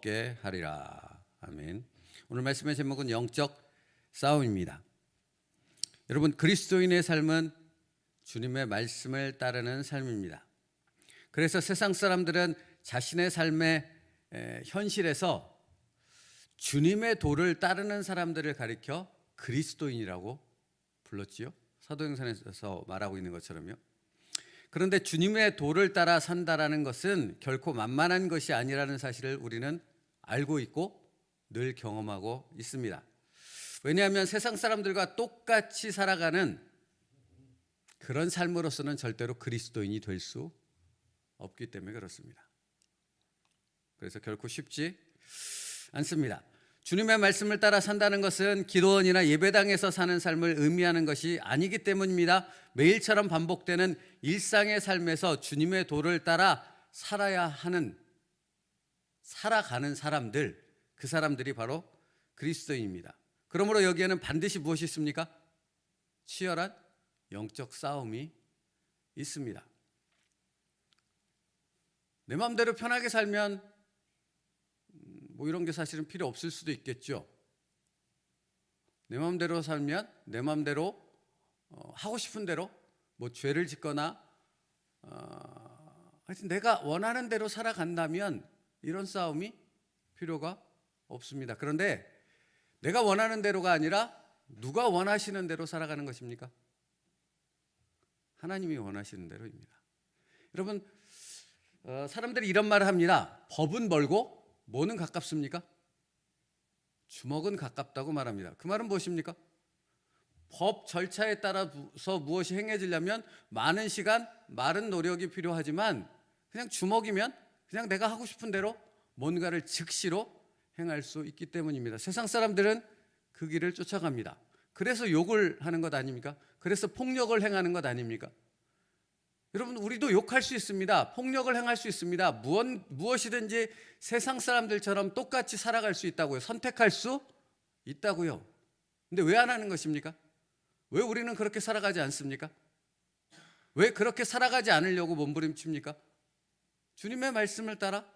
얻게 하리라. 아멘. 오늘 말씀의 제목은 영적 싸움입니다. 여러분, 그리스도인의 삶은 주님의 말씀을 따르는 삶입니다. 그래서 세상 사람들은 자신의 삶의 현실에서 주님의 도를 따르는 사람들을 가리켜 그리스도인이라고 불렀지요. 사도행전에서 말하고 있는 것처럼요. 그런데 주님의 도를 따라 산다라는 것은 결코 만만한 것이 아니라는 사실을 우리는 알고 있고 늘 경험하고 있습니다. 왜냐하면 세상 사람들과 똑같이 살아가는 그런 삶으로서는 절대로 그리스도인이 될 수 없기 때문에 그렇습니다. 그래서 결코 쉽지 않습니다. 주님의 말씀을 따라 산다는 것은 기도원이나 예배당에서 사는 삶을 의미하는 것이 아니기 때문입니다. 매일처럼 반복되는 일상의 삶에서 주님의 도를 따라 살아가는 사람들, 그 사람들이 바로 그리스도인입니다. 그러므로 여기에는 반드시 무엇이 있습니까? 치열한 영적 싸움이 있습니다. 내 마음대로 편하게 살면 뭐 이런 게 사실은 필요 없을 수도 있겠죠. 내 마음대로 살면 내 마음대로 하고 싶은 대로 뭐 죄를 짓거나 하여튼 내가 원하는 대로 살아간다면 이런 싸움이 필요가 없습니다. 그런데 내가 원하는 대로가 아니라 누가 원하시는 대로 살아가는 것입니까? 하나님이 원하시는 대로입니다. 여러분, 사람들이 이런 말을 합니다. 법은 멀고 뭐는 가깝습니까? 주먹은 가깝다고 말합니다. 그 말은 무엇입니까? 법 절차에 따라서 무엇이 행해지려면 많은 시간, 많은 노력이 필요하지만 그냥 주먹이면 그냥 내가 하고 싶은 대로 뭔가를 즉시로 행할 수 있기 때문입니다. 세상 사람들은 그 길을 쫓아갑니다. 그래서 욕을 하는 것 아닙니까? 그래서 폭력을 행하는 것 아닙니까? 여러분, 우리도 욕할 수 있습니다. 폭력을 행할 수 있습니다. 무엇이든지 세상 사람들처럼 똑같이 살아갈 수 있다고요. 선택할 수 있다고요. 근데 왜 안 하는 것입니까? 왜 우리는 그렇게 살아가지 않습니까? 왜 그렇게 살아가지 않으려고 몸부림칩니까? 주님의 말씀을 따라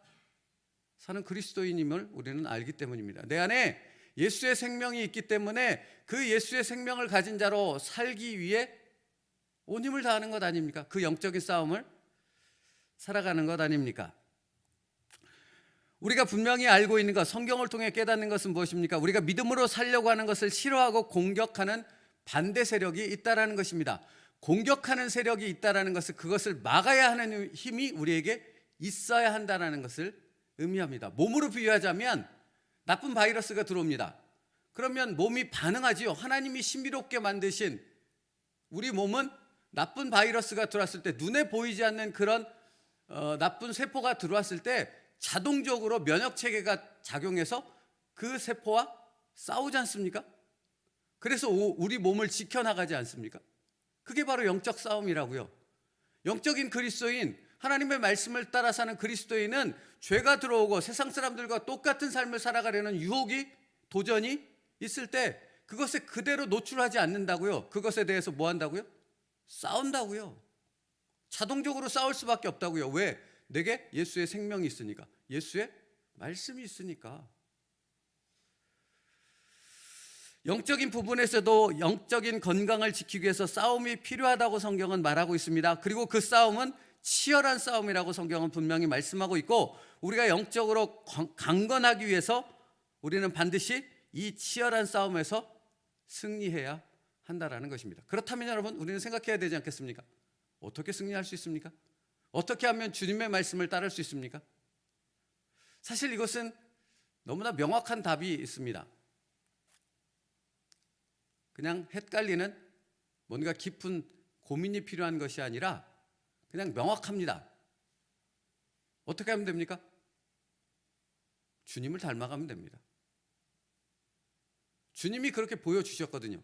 사는 그리스도인임을 우리는 알기 때문입니다. 내 안에 예수의 생명이 있기 때문에 그 예수의 생명을 가진 자로 살기 위해 온 힘을 다하는 것 아닙니까? 그 영적인 싸움을 살아가는 것 아닙니까? 우리가 분명히 알고 있는 것, 성경을 통해 깨닫는 것은 무엇입니까? 우리가 믿음으로 살려고 하는 것을 싫어하고 공격하는 반대 세력이 있다라는 것입니다. 공격하는 세력이 있다라는 것은 그것을 막아야 하는 힘이 우리에게 있어야 한다는 것을 의미합니다. 몸으로 비유하자면 나쁜 바이러스가 들어옵니다. 그러면 몸이 반응하지요. 하나님이 신비롭게 만드신 우리 몸은 나쁜 바이러스가 들어왔을 때 눈에 보이지 않는 그런 나쁜 세포가 들어왔을 때 자동적으로 면역체계가 작용해서 그 세포와 싸우지 않습니까? 그래서 우리 몸을 지켜나가지 않습니까? 그게 바로 영적 싸움이라고요. 영적인 그리스도인, 하나님의 말씀을 따라 사는 그리스도인은 죄가 들어오고 세상 사람들과 똑같은 삶을 살아가려는 유혹이, 도전이 있을 때 그것에 그대로 노출하지 않는다고요. 그것에 대해서 뭐 한다고요? 싸운다고요. 자동적으로 싸울 수밖에 없다고요. 왜? 내게 예수의 생명이 있으니까, 예수의 말씀이 있으니까. 영적인 부분에서도 영적인 건강을 지키기 위해서 싸움이 필요하다고 성경은 말하고 있습니다. 그리고 그 싸움은 치열한 싸움이라고 성경은 분명히 말씀하고 있고, 우리가 영적으로 강건하기 위해서 우리는 반드시 이 치열한 싸움에서 승리해야 한다라는 것입니다. 그렇다면 여러분, 우리는 생각해야 되지 않겠습니까? 어떻게 승리할 수 있습니까? 어떻게 하면 주님의 말씀을 따를 수 있습니까? 사실 이것은 너무나 명확한 답이 있습니다. 그냥 헷갈리는 뭔가 깊은 고민이 필요한 것이 아니라 그냥 명확합니다. 어떻게 하면 됩니까? 주님을 닮아가면 됩니다. 주님이 그렇게 보여주셨거든요.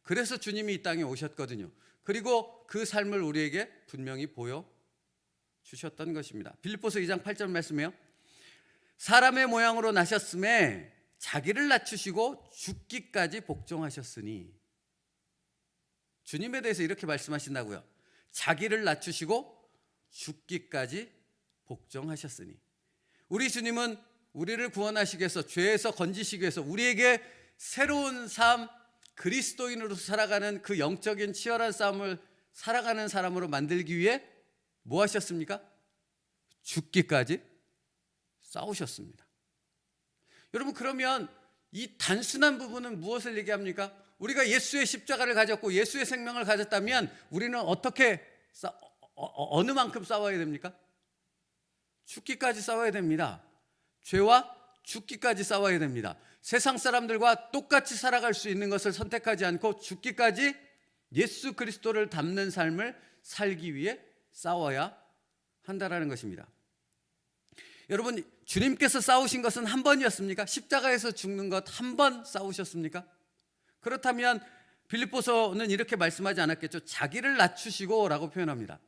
그래서 주님이 이 땅에 오셨거든요. 그리고 그 삶을 우리에게 분명히 보여주셨던 것입니다. 빌립보서 2장 8절 말씀이에요. 사람의 모양으로 나셨음에 자기를 낮추시고 죽기까지 복종하셨으니. 주님에 대해서 이렇게 말씀하신다고요. 자기를 낮추시고 죽기까지 복종하셨으니. 우리 주님은 우리를 구원하시기 위해서, 죄에서 건지시기 위해서 우리에게 새로운 삶, 그리스도인으로 살아가는 그 영적인 치열한 싸움을 살아가는 사람으로 만들기 위해 뭐 하셨습니까? 죽기까지 싸우셨습니다. 여러분, 그러면 이 단순한 부분은 무엇을 얘기합니까? 우리가 예수의 십자가를 가졌고 예수의 생명을 가졌다면 우리는 어떻게 어느 만큼 싸워야 됩니까? 죽기까지 싸워야 됩니다. 죄와 죽기까지 싸워야 됩니다. 세상 사람들과 똑같이 살아갈 수 있는 것을 선택하지 않고 죽기까지 예수 그리스도를 닮는 삶을 살기 위해 싸워야 한다라는 것입니다. 여러분, 주님께서 싸우신 것은 한 번이었습니까? 십자가에서 죽는 것 한 번 싸우셨습니까? 그렇다면 빌립보서는 이렇게 말씀하지 않았겠죠? 자기를 낮추시고 라고 표현합니다.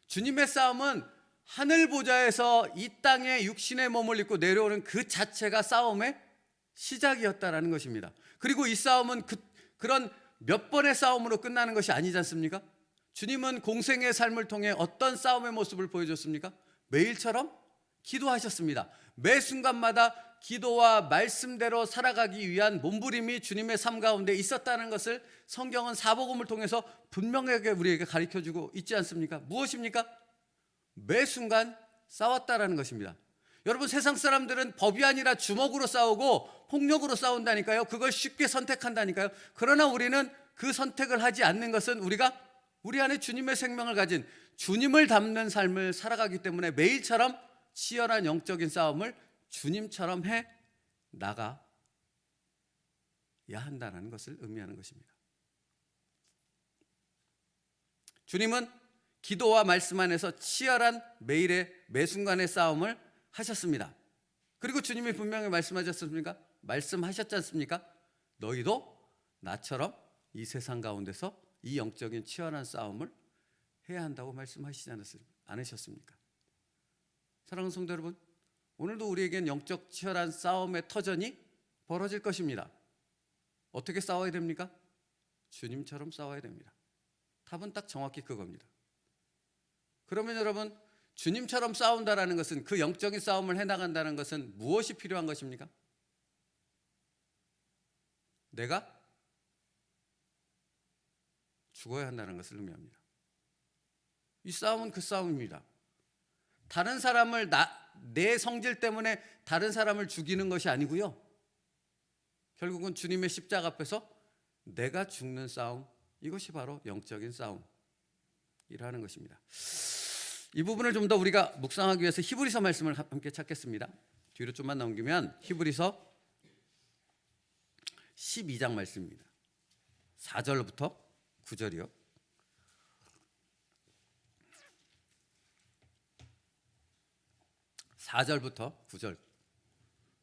주님의 싸움은 하늘 보좌에서 이 땅에 육신의 몸을 입고 내려오는 그 자체가 싸움의 시작이었다라는 것입니다. 그리고 이 싸움은 그런 몇 번의 싸움으로 끝나는 것이 아니지 않습니까? 주님은 공생의 삶을 통해 어떤 싸움의 모습을 보여줬습니까? 매일처럼 기도하셨습니다. 매 순간마다 기도와 말씀대로 살아가기 위한 몸부림이 주님의 삶 가운데 있었다는 것을 성경은 사복음을 통해서 분명하게 우리에게 가르쳐주고 있지 않습니까? 무엇입니까? 매 순간 싸웠다라는 것입니다. 여러분, 세상 사람들은 법이 아니라 주먹으로 싸우고 폭력으로 싸운다니까요. 그걸 쉽게 선택한다니까요. 그러나 우리는 그 선택을 하지 않는 것은 우리가 우리 안에 주님의 생명을 가진 주님을 닮는 삶을 살아가기 때문에 매일처럼 치열한 영적인 싸움을 주님처럼 해 나가야 한다는 것을 의미하는 것입니다. 주님은 기도와 말씀 안에서 치열한 매일의 매 순간의 싸움을 하셨습니다. 그리고 주님이 분명히 말씀하셨습니까? 말씀하셨지 않습니까? 너희도 나처럼 이 세상 가운데서 이 영적인 치열한 싸움을 해야 한다고 말씀하시지 않으셨습니까? 사랑하는 성도 여러분, 오늘도 우리에겐 영적 치열한 싸움의 터전이 벌어질 것입니다. 어떻게 싸워야 됩니까? 주님처럼 싸워야 됩니다. 답은 딱 정확히 그겁니다. 그러면 여러분, 주님처럼 싸운다라는 것은, 그 영적인 싸움을 해나간다는 것은 무엇이 필요한 것입니까? 내가 죽어야 한다는 것을 의미합니다. 이 싸움은 그 싸움입니다. 다른 사람을 내 성질 때문에 다른 사람을 죽이는 것이 아니고요, 결국은 주님의 십자가 앞에서 내가 죽는 싸움, 이것이 바로 영적인 싸움이라는 것입니다. 이 부분을 좀 더 우리가 묵상하기 위해서 히브리서 말씀을 함께 찾겠습니다. 뒤로 좀만 넘기면 히브리서 12장 말씀입니다. 4절부터 9절이요. 4절부터 9절,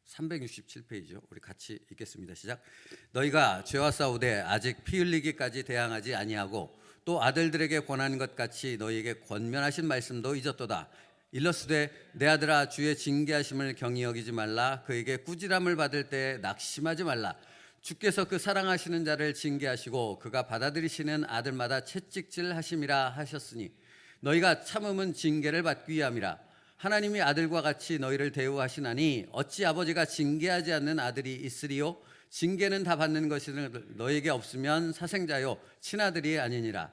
367페이지요. 우리 같이 읽겠습니다. 시작. 너희가 죄와 싸우되 아직 피 흘리기까지 대항하지 아니하고 또 아들들에게 권한 것 같이 너희에게 권면하신 말씀도 잊었도다. 일러스되 내 아들아, 주의 징계하심을 경히 여기지 말라. 그에게 꾸지람을 받을 때 낙심하지 말라. 주께서 그 사랑하시는 자를 징계하시고 그가 받아들이시는 아들마다 채찍질 하심이라 하셨으니 너희가 참음은 징계를 받기 위함이라. 하나님이 아들과 같이 너희를 대우하시나니 어찌 아버지가 징계하지 않는 아들이 있으리요? 징계는 다 받는 것이 너에게 없으면 사생자요 친아들이 아니니라.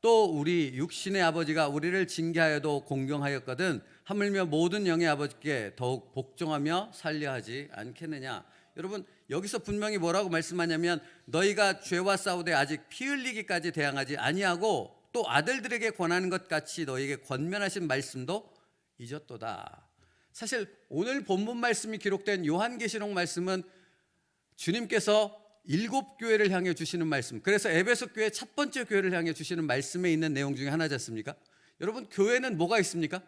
또 우리 육신의 아버지가 우리를 징계하여도 공경하였거든 하물며 모든 영의 아버지께 더욱 복종하며 살려하지 않겠느냐. 여러분, 여기서 분명히 뭐라고 말씀하냐면, 너희가 죄와 싸우되 아직 피 흘리기까지 대항하지 아니하고 또 아들들에게 권하는 것 같이 너희에게 권면하신 말씀도 잊었도다. 사실 오늘 본문 말씀이 기록된 요한계시록 말씀은 주님께서 7교회를 향해 주시는 말씀, 그래서 에베소 교회 첫 번째 교회를 향해 주시는 말씀에 있는 내용 중에 하나지 않습니까? 여러분, 교회는 뭐가 있습니까?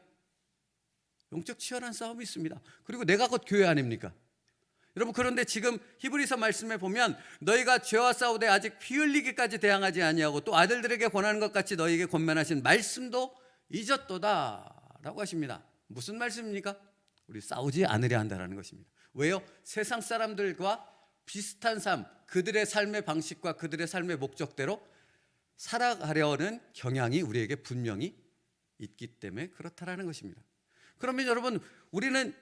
영적 치열한 싸움이 있습니다. 그리고 내가 곧 교회 아닙니까? 여러분, 그런데 지금 히브리서 말씀에 보면 너희가 죄와 싸우되 아직 피 흘리기까지 대항하지 아니하고 또 아들들에게 권하는 것 같이 너희에게 권면하신 말씀도 잊었도다 라고 하십니다. 무슨 말씀입니까? 우리 싸우지 않으려 한다는 것입니다. 왜요? 세상 사람들과 비슷한 삶, 그들의 삶의 방식과 그들의 삶의 목적대로 살아가려는 경향이 우리에게 분명히 있기 때문에 그렇다라는 것입니다. 그러면 여러분, 우리는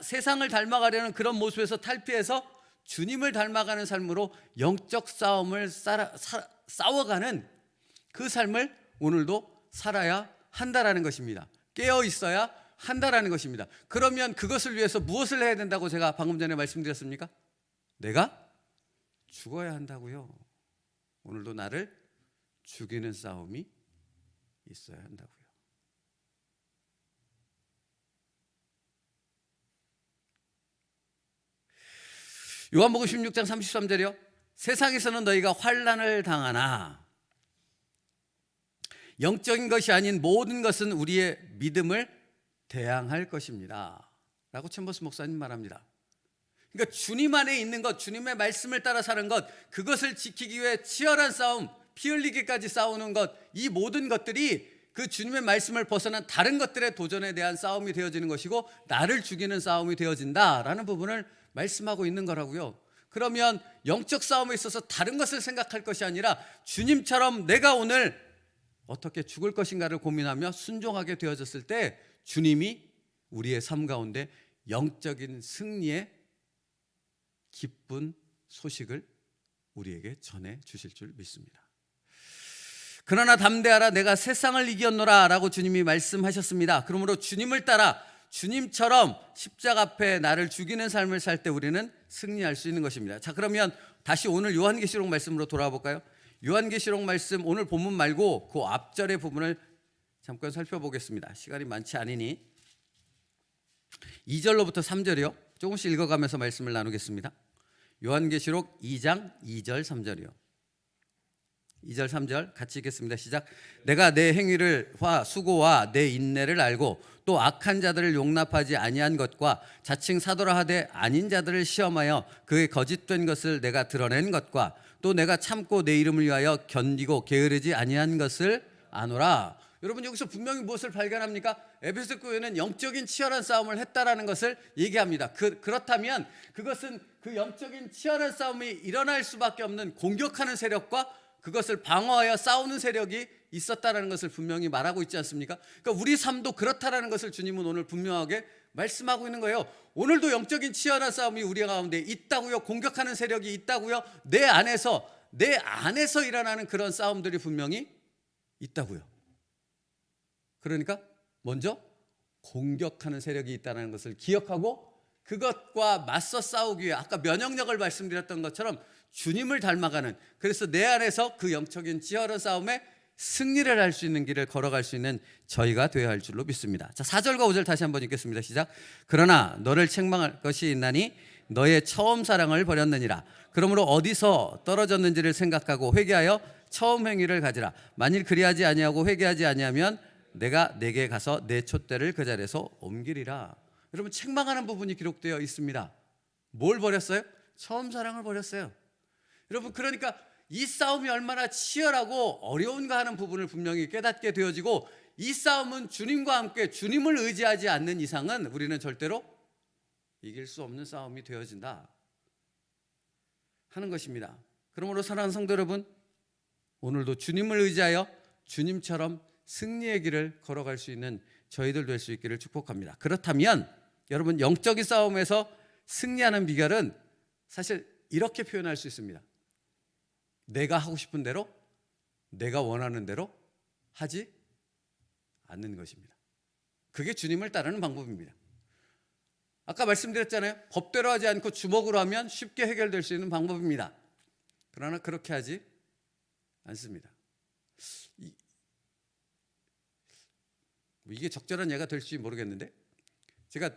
세상을 닮아가려는 그런 모습에서 탈피해서 주님을 닮아가는 삶으로 영적 싸움을 싸워가는 그 삶을 오늘도 살아야 한다라는 것입니다. 깨어 있어야 한다라는 것입니다. 그러면 그것을 위해서 무엇을 해야 된다고 제가 방금 전에 말씀드렸습니까? 내가 죽어야 한다고요. 오늘도 나를 죽이는 싸움이 있어야 한다고요. 요한복음 16장 33절이요. 세상에서는 너희가 환난을 당하나 영적인 것이 아닌 모든 것은 우리의 믿음을 대항할 것입니다 라고 챔버스 목사님 말합니다. 그러니까 주님 안에 있는 것, 주님의 말씀을 따라 사는 것, 그것을 지키기 위해 치열한 싸움, 피 흘리기까지 싸우는 것, 이 모든 것들이 그 주님의 말씀을 벗어난 다른 것들의 도전에 대한 싸움이 되어지는 것이고 나를 죽이는 싸움이 되어진다라는 부분을 말씀하고 있는 거라고요. 그러면 영적 싸움에 있어서 다른 것을 생각할 것이 아니라 주님처럼 내가 오늘 어떻게 죽을 것인가를 고민하며 순종하게 되어졌을 때 주님이 우리의 삶 가운데 영적인 승리의 기쁜 소식을 우리에게 전해 주실 줄 믿습니다. 그러나 담대하라, 내가 세상을 이겼노라 라고 주님이 말씀하셨습니다. 그러므로 주님을 따라 주님처럼 십자가 앞에 나를 죽이는 삶을 살 때 우리는 승리할 수 있는 것입니다. 자, 그러면 다시 오늘 요한계시록 말씀으로 돌아와 볼까요? 요한계시록 말씀, 오늘 본문 말고 그 앞절의 부분을 잠깐 살펴보겠습니다. 시간이 많지 않으니 2절로부터 3절이요. 조금씩 읽어가면서 말씀을 나누겠습니다. 요한계시록 2장 2절 3절이요. 2절 3절 같이 읽겠습니다. 시작. 내가 내 행위와 수고와 내 인내를 알고 또 악한 자들을 용납하지 아니한 것과 자칭 사도라 하되 아닌 자들을 시험하여 그의 거짓된 것을 내가 드러낸 것과 또 내가 참고 내 이름을 위하여 견디고 게으르지 아니한 것을 아노라. 여러분, 여기서 분명히 무엇을 발견합니까? 에베소 교회는 영적인 치열한 싸움을 했다라는 것을 얘기합니다. 그렇다면 그것은 그 영적인 치열한 싸움이 일어날 수밖에 없는 공격하는 세력과 그것을 방어하여 싸우는 세력이 있었다라는 것을 분명히 말하고 있지 않습니까? 그러니까 우리 삶도 그렇다라는 것을 주님은 오늘 분명하게 말씀하고 있는 거예요. 오늘도 영적인 치열한 싸움이 우리 가운데 있다고요. 공격하는 세력이 있다고요. 내 안에서 일어나는 그런 싸움들이 분명히 있다고요. 그러니까 먼저 공격하는 세력이 있다는 것을 기억하고 그것과 맞서 싸우기 위해 아까 면역력을 말씀드렸던 것처럼 주님을 닮아가는, 그래서 내 안에서 그 영적인 치열한 싸움에 승리를 할 수 있는 길을 걸어갈 수 있는 저희가 되어야 할 줄로 믿습니다. 자, 4절과 5절 다시 한번 읽겠습니다. 시작. 그러나 너를 책망할 것이 있나니 너의 처음 사랑을 버렸느니라. 그러므로 어디서 떨어졌는지를 생각하고 회개하여 처음 행위를 가지라. 만일 그리하지 아니하고 회개하지 아니하면 내가 내게 가서 내 촛대를 그 자리에서 옮기리라. 여러분, 책망하는 부분이 기록되어 있습니다. 뭘 버렸어요? 처음 사랑을 버렸어요. 여러분, 그러니까 이 싸움이 얼마나 치열하고 어려운가 하는 부분을 분명히 깨닫게 되어지고, 이 싸움은 주님과 함께 주님을 의지하지 않는 이상은 우리는 절대로 이길 수 없는 싸움이 되어진다 하는 것입니다. 그러므로 사랑하는 성도 여러분, 오늘도 주님을 의지하여 주님처럼 승리의 길을 걸어갈 수 있는 저희들 될 수 있기를 축복합니다. 그렇다면 여러분, 영적인 싸움에서 승리하는 비결은 사실 이렇게 표현할 수 있습니다. 내가 하고 싶은 대로, 내가 원하는 대로 하지 않는 것입니다. 그게 주님을 따르는 방법입니다. 아까 말씀드렸잖아요. 법대로 하지 않고 주먹으로 하면 쉽게 해결될 수 있는 방법입니다. 그러나 그렇게 하지 않습니다. 이게 적절한 예가 될지 모르겠는데, 제가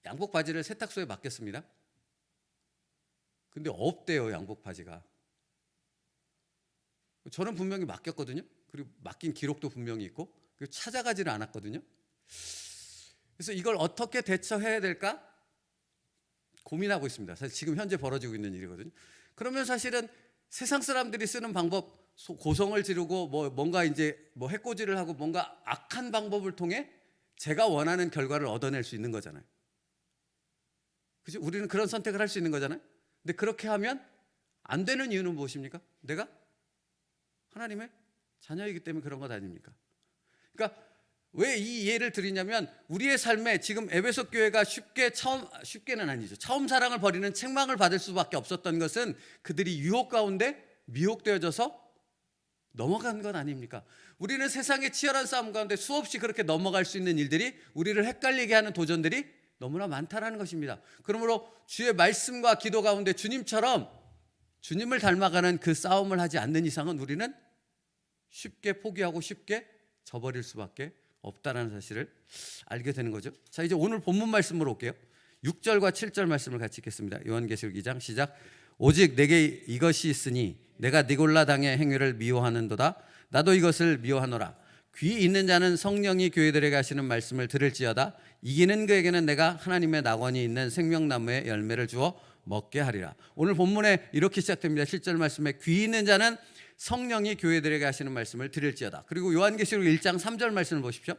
양복 바지를 세탁소에 맡겼습니다. 근데 없대요, 양복 바지가. 저는 분명히 맡겼거든요. 그리고 맡긴 기록도 분명히 있고, 그리고 찾아가지를 않았거든요. 그래서 이걸 어떻게 대처해야 될까 고민하고 있습니다. 사실 지금 현재 벌어지고 있는 일이거든요. 그러면 사실은 세상 사람들이 쓰는 방법, 고성을 지르고 뭔가 이제 해코지를 하고 뭔가 악한 방법을 통해 제가 원하는 결과를 얻어낼 수 있는 거잖아요. 그죠? 우리는 그런 선택을 할 수 있는 거잖아요. 근데 그렇게 하면 안 되는 이유는 무엇입니까? 내가 하나님의 자녀이기 때문에 그런 것 아닙니까? 그러니까 왜 이 예를 드리냐면 우리의 삶에 지금 에베소 교회가 쉽게는 아니죠. 처음 사랑을 버리는 책망을 받을 수밖에 없었던 것은 그들이 유혹 가운데 미혹되어져서 넘어간 건 아닙니까? 우리는 세상의 치열한 싸움 가운데 수없이 그렇게 넘어갈 수 있는 일들이, 우리를 헷갈리게 하는 도전들이 너무나 많다라는 것입니다. 그러므로 주의 말씀과 기도 가운데 주님처럼 주님을 닮아가는 그 싸움을 하지 않는 이상은 우리는 쉽게 포기하고 쉽게 져버릴 수밖에 없다는 사실을 알게 되는 거죠. 자, 이제 오늘 본문 말씀으로 올게요. 6절과 7절 말씀을 같이 읽겠습니다. 요한계시록 2장 시작. 오직 내게 이것이 있으니 내가 니골라 당의 행위를 미워하는도다. 나도 이것을 미워하노라. 귀 있는 자는 성령이 교회들에게 하시는 말씀을 들을지어다. 이기는 그에게는 내가 하나님의 낙원이 있는 생명나무의 열매를 주어 먹게 하리라. 오늘 본문에 이렇게 시작됩니다. 7절 말씀에 귀 있는 자는 성령이 교회들에게 하시는 말씀을 들을지어다. 그리고 요한계시록 1장 3절 말씀을 보십시오.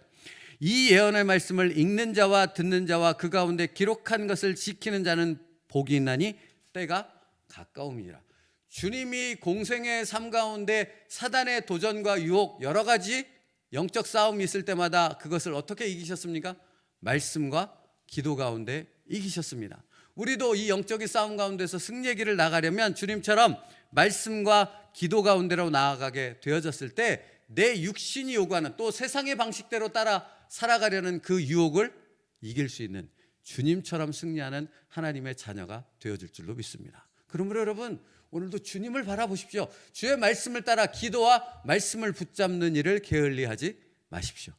이 예언의 말씀을 읽는 자와 듣는 자와 그 가운데 기록한 것을 지키는 자는 복이 있나니 때가 가까움이니라. 주님이 공생의 삶 가운데 사단의 도전과 유혹, 여러 가지 영적 싸움이 있을 때마다 그것을 어떻게 이기셨습니까? 말씀과 기도 가운데 이기셨습니다. 우리도 이 영적인 싸움 가운데서 승리의 길을 나가려면 주님처럼 말씀과 기도 가운데로 나아가게 되어졌을 때 내 육신이 요구하는, 또 세상의 방식대로 따라 살아가려는 그 유혹을 이길 수 있는 주님처럼 승리하는 하나님의 자녀가 되어질 줄로 믿습니다. 그러므로 여러분, 오늘도 주님을 바라보십시오. 주의 말씀을 따라 기도와 말씀을 붙잡는 일을 게을리하지 마십시오.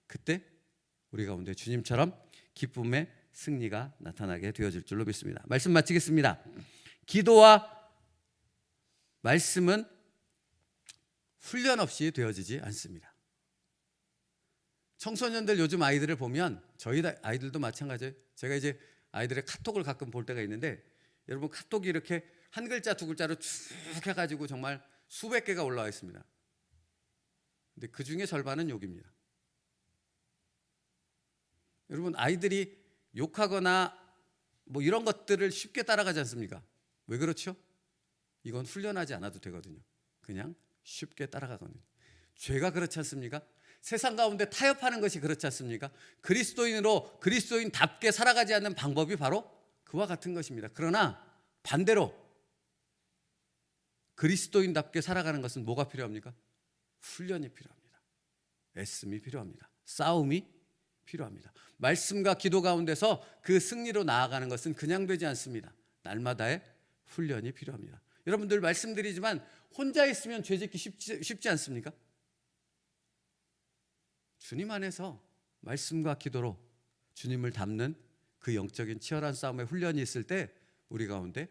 그때 우리 가운데 주님처럼 기쁨의 승리가 나타나게 되어질 줄로 믿습니다. 말씀 마치겠습니다. 기도와 말씀은 훈련 없이 되어지지 않습니다. 청소년들 요즘 아이들을 보면, 저희 아이들도 마찬가지예요. 제가 이제 아이들의 카톡을 가끔 볼 때가 있는데, 여러분 카톡이 이렇게 한 글자 두 글자로 쭉 해가지고 정말 수백 개가 올라와 있습니다. 근데 그 중에 절반은 욕입니다. 여러분, 아이들이 욕하거나 뭐 이런 것들을 쉽게 따라가지 않습니까? 왜 그렇죠? 이건 훈련하지 않아도 되거든요. 그냥 쉽게 따라가거든요. 죄가 그렇지 않습니까? 세상 가운데 타협하는 것이 그렇지 않습니까? 그리스도인으로 그리스도인답게 살아가지 않는 방법이 바로 그와 같은 것입니다. 그러나 반대로 그리스도인답게 살아가는 것은 뭐가 필요합니까? 훈련이 필요합니다. 애씀이 필요합니다. 싸움이 필요합니다. 말씀과 기도 가운데서 그 승리로 나아가는 것은 그냥 되지 않습니다. 날마다의 훈련이 필요합니다. 여러분들 말씀드리지만 혼자 있으면 죄짓기 쉽지 않습니까? 주님 안에서 말씀과 기도로 주님을 닮는 그 영적인 치열한 싸움의 훈련이 있을 때 우리 가운데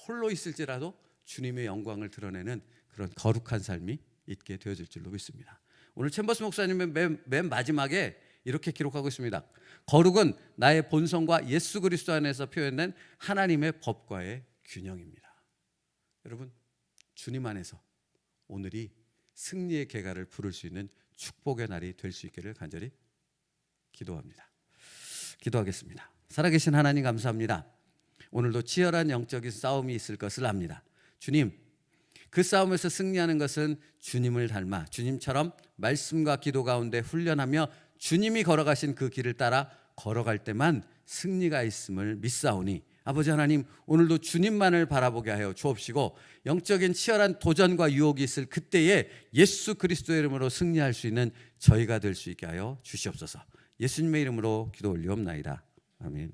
홀로 있을지라도 주님의 영광을 드러내는 그런 거룩한 삶이 있게 되어질 줄로 믿습니다. 오늘 챔버스 목사님은 맨 마지막에 이렇게 기록하고 있습니다. 거룩은 나의 본성과 예수 그리스도 안에서 표현된 하나님의 법과의 균형입니다. 여러분, 주님 안에서 오늘이 승리의 계가를 부를 수 있는 축복의 날이 될 수 있기를 간절히 기도합니다. 기도하겠습니다. 살아계신 하나님 감사합니다. 오늘도 치열한 영적인 싸움이 있을 것을 압니다. 주님, 그 싸움에서 승리하는 것은 주님을 닮아 주님처럼 말씀과 기도 가운데 훈련하며 주님이 걸어가신 그 길을 따라 걸어갈 때만 승리가 있음을 믿사오니, 아버지 하나님, 오늘도 주님만을 바라보게 하여 주옵시고 영적인 치열한 도전과 유혹이 있을 그때에 예수 그리스도의 이름으로 승리할 수 있는 저희가 될 수 있게 하여 주시옵소서. 예수님의 이름으로 기도 올리옵나이다. 아멘.